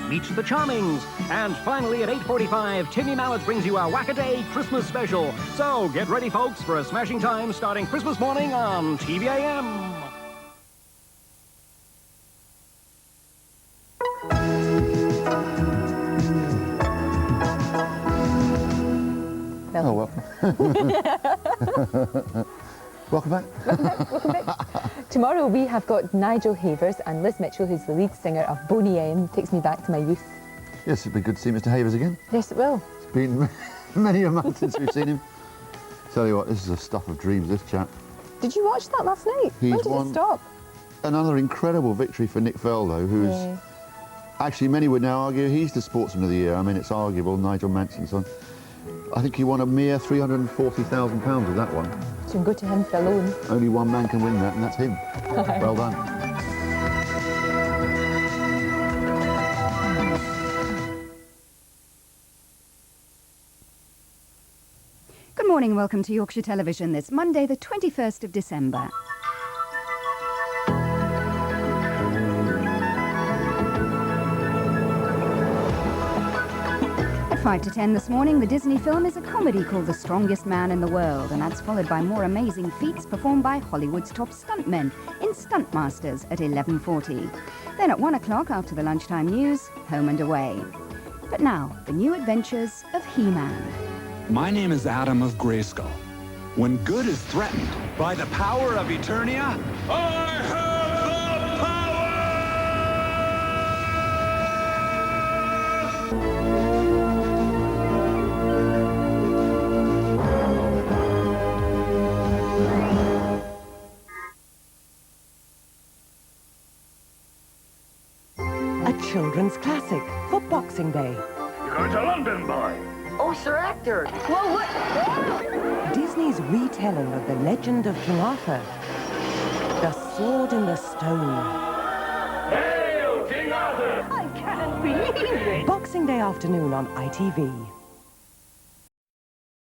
Meet the Charmings. And finally at 8:45, Timmy Mallett brings you a Whack-A-Day Christmas special. So get ready, folks, for a smashing time starting Christmas morning on TVAM. Oh, welcome. Welcome back. Welcome back. Tomorrow we have got Nigel Havers and Liz Mitchell, who's the lead singer of Boney M. Takes me back to my youth. Yes, it'd be good to see Mr. Havers again. Yes, it will. It's been many a month since we've seen him. Tell you what, this is a stuff of dreams, this chap. Did you watch that last night? When did it stop? Another incredible victory for Nick Feldo, who's actually, many would now argue he's the sportsman of the year. I mean, it's arguable, Nigel Manson's on. I think he won a mere £340,000 with that one. So you can go to him for a loan. Only one man can win that, and that's him. Well done. Good morning and welcome to Yorkshire Television this Monday, the 21st of December. At 5 to 10 this morning, the Disney film is a comedy called The Strongest Man in the World, and that's followed by more amazing feats performed by Hollywood's top stuntmen in Stunt Masters at 11:40. Then at 1 o'clock, after the lunchtime news, Home and Away. But now, the new adventures of He-Man. My name is Adam of Grayskull. When good is threatened by the power of Eternia, I have the power! A children's classic for Boxing Day. You're going to London, boy. Oh, Sir Hector! Whoa, what? Disney's retelling of the legend of King Arthur. The Sword in the Stone. Hail, King Arthur! I can't believe it! Boxing Day afternoon on ITV.